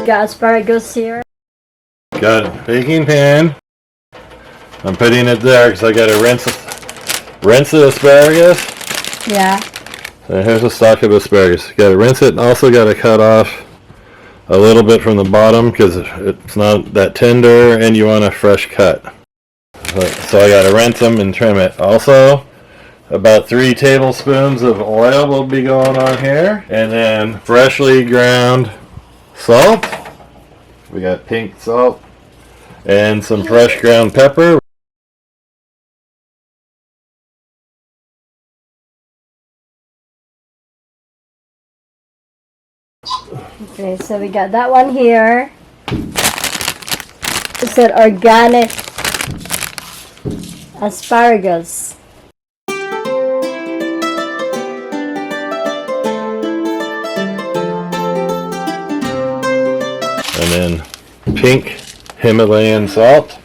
got asparagus here. Got a baking pan. I'm putting it there because I got to rinse the asparagus. Yeah. So here's a stalk of asparagus. Got to rinse it, and also got to cut off a little bit from the bottom because it's not that tender, and you want a fresh cut. So I got to rinse them and trim it. Also, about 3 tablespoons of oil will be going on here, and then freshly ground salt. We got pink salt and some fresh ground pepper. Okay, so we got that one here. It said organic asparagus. And then pink Himalayan salt.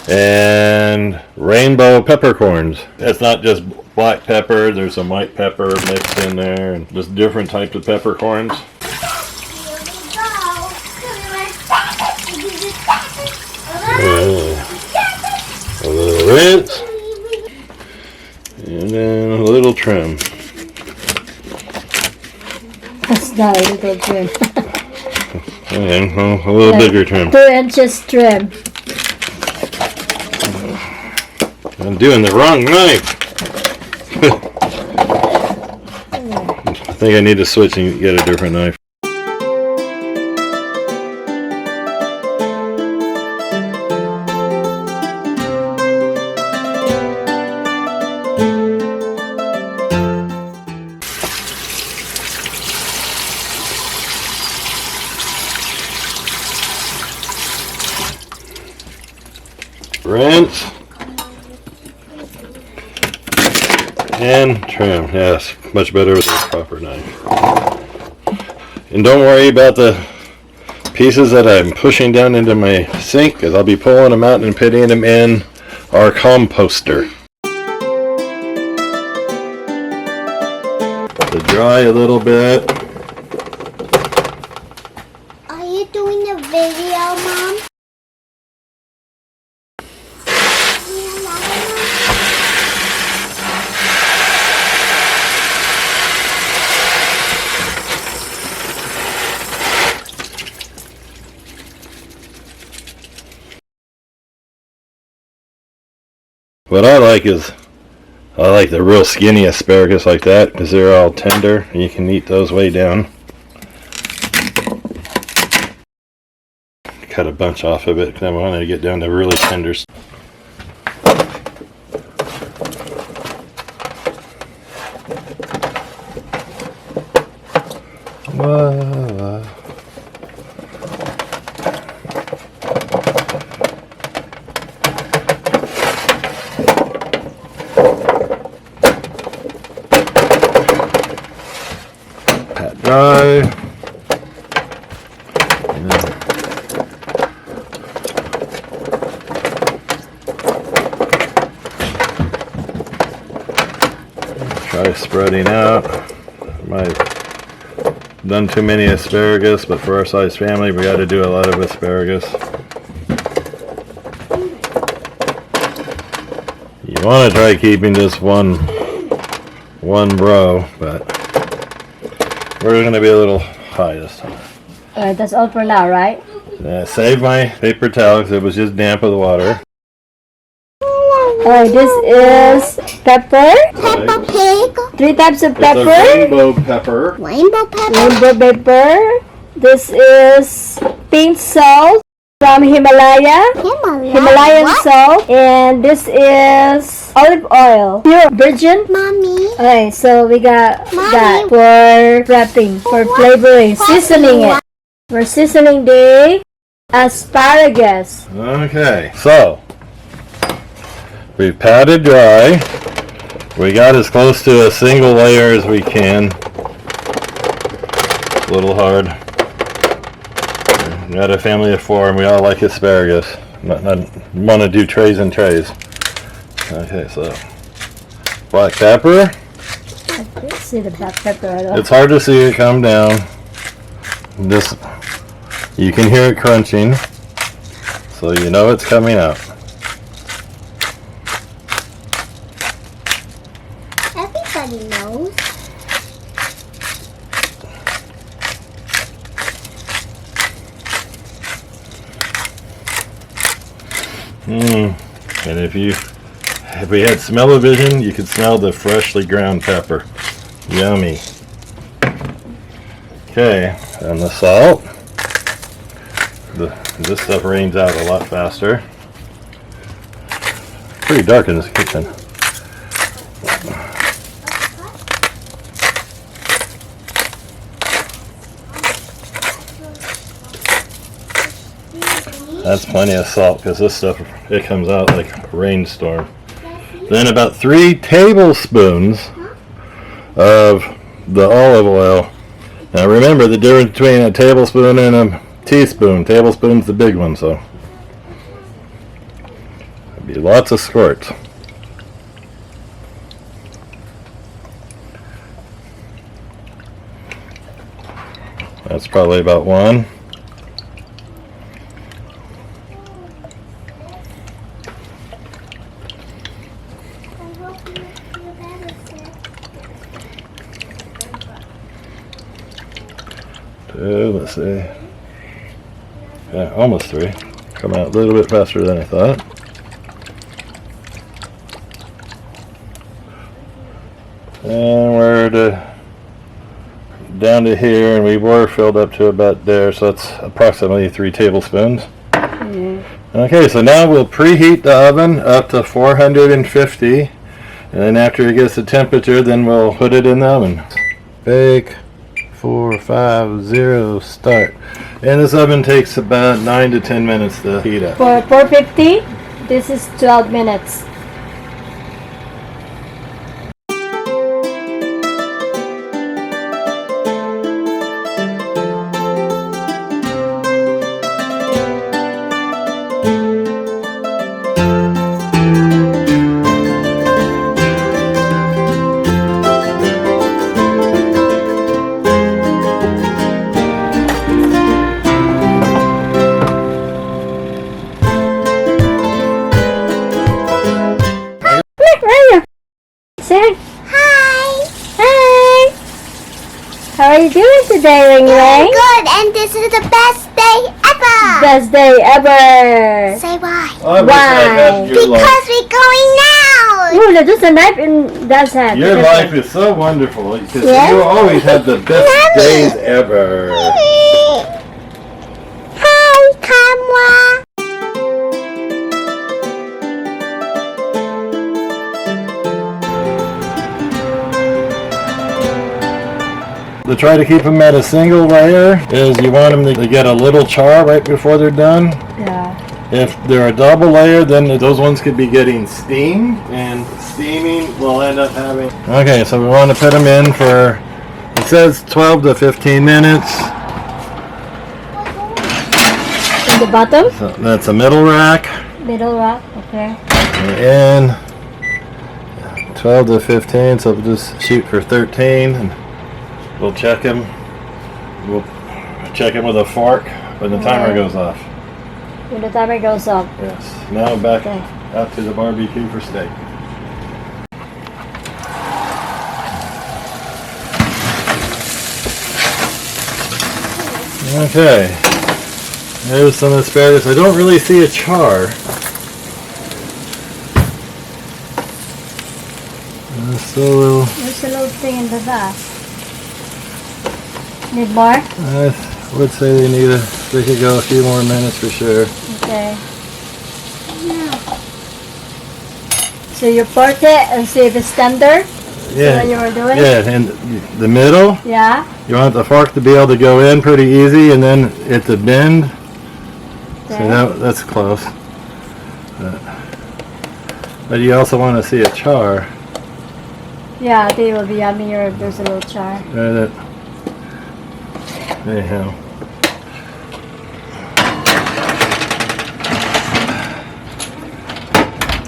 And rainbow peppercorns. It's not just black pepper, there's some white pepper mixed in there, and just different types of peppercorns. A little rinse. And then a little trim. That's not a little trim. And a little bigger trim. 2 inches trim. I'm doing the wrong knife. I think I need to switch and get a different knife. Rinse and trim. Yes, much better with a proper knife. And don't worry about the pieces that I'm pushing down into my sink, because I'll be pulling them out and putting them in our composter to dry a little bit. Are you doing a video, Mom? What I like is, I like the real skinny asparagus like that, because they're all tender and you can eat those way down. Cut a bunch off of it because I want to get down to really tender. Pat dry. Try spreading out. Might have done too many asparagus, but for our size family, we got to do a lot of asparagus. You want to try keeping just one row, but we're going to be a little high this time. Alright, that's all for now, right? Save my paper towel because it was just damp with water. Alright, this is pepper. Peppa Pig. 3 types of It's pepper. a rainbow pepper. Rainbow pepper. Rainbow pepper. This is pink salt from Himalayan What? salt. And this is olive oil. Pure virgin. Mommy. Okay, so we got Mommy. that for wrapping, for flavoring, seasoning it. We're seasoning the asparagus. Okay, so we've patted dry. We got as close to a single layer as we can. A little hard. We got a family of 4 and we all like asparagus. Not want to do trays and trays. Okay, so black pepper. I didn't see the black pepper at all. It's hard to see it come down. This, you can hear it crunching, so you know it's coming out. Everybody knows. And if we had smell-o-vision, you could smell the freshly ground pepper. Yummy. Okay, and the salt. This stuff rains out a lot faster. Pretty dark in this kitchen. That's plenty of salt because this stuff, it comes out like a rainstorm. Then about 3 tablespoons of the olive oil. Now remember the difference between a tablespoon and a teaspoon. Tablespoon's the big one, so there'll be lots of squirts. That's probably about 1. Let's see. Yeah, almost 3. Come out a little bit faster than I thought. And we're down to here, and we were filled up to about there, so that's approximately 3 tablespoons. Okay, so now we'll preheat the oven up to 450, and then after it gets the temperature, then we'll put it in the oven. Bake. 4, 5, 0, start. And this oven takes about 9 to 10 minutes to heat up. For 450, this is 12 minutes. Say Hi. hi. How are you doing today, Ring Ring? Good, and this is the best day ever. Best day ever. Say why? I wish I had your life. Because we're going now. Ooh, there's a knife in Dad's hand. Your life is so wonderful because Yeah? you always have the best days ever. Hi, camera. To try to keep them at a single layer is you want them to get a little char right before they're done. Yeah. If they're a double layer, then those ones could be getting steamed, and steaming will end up having... Okay, so we want to put them in for, it says 12 to 15 minutes. In the bottom? So that's a middle rack. Middle rack, okay. And 12 to 15, so we'll just shoot for 13. And we'll check them. We'll check them with a fork when the timer goes off. When the timer goes off. Yes. Now back Okay. out to the barbecue for steak. Okay. There's some asparagus. I don't really see a char. So There's a little thing in the back. Need more? I would say they could go a few more minutes for sure. Okay. So you fork it and see if it's tender? Yeah. What you were doing? Yeah, and the middle, Yeah? you want the fork to be able to go in pretty easy, and then at the bend, Okay. so that's close. But you also want to see a char. Yeah, I think it will be yummier if there's a little char. Anyhow.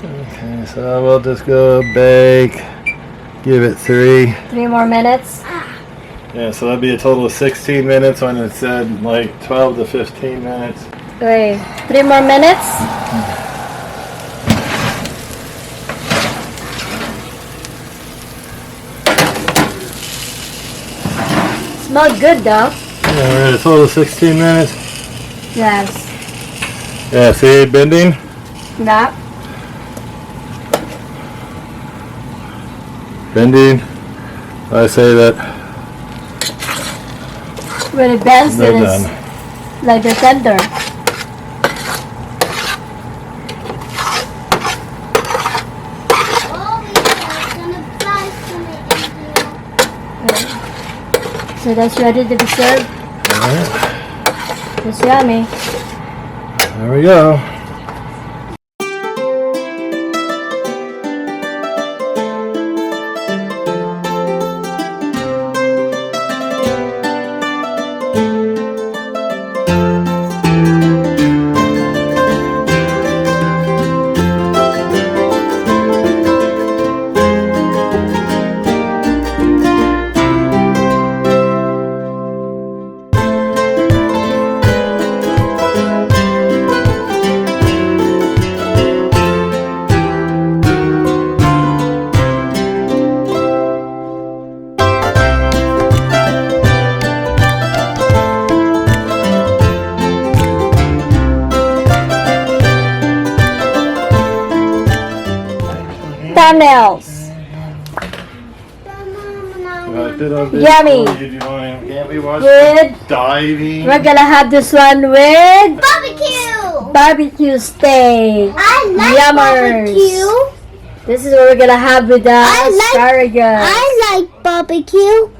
Okay, so we'll just go bake. Give it 3. 3 more minutes. Yeah, so that'd be a total of 16 minutes when it said like 12 to 15 minutes. Okay, 3 more minutes. Smells good though. Yeah, we're at a total of 16 minutes. Yes. Yeah, see it bending? Yeah. Bending. I say that When it bends, they're then it's done. like the tender. Oh, it's gonna fly from it. So that's ready to be served. Alright, It's yummy. there we go. Thumbnails. Yummy. Can't we watch With, diving? we're gonna have this one with Barbecue! barbecue steak. I like Yummers. barbecue. This is what we're gonna have with the I like- asparagus. I like barbecue.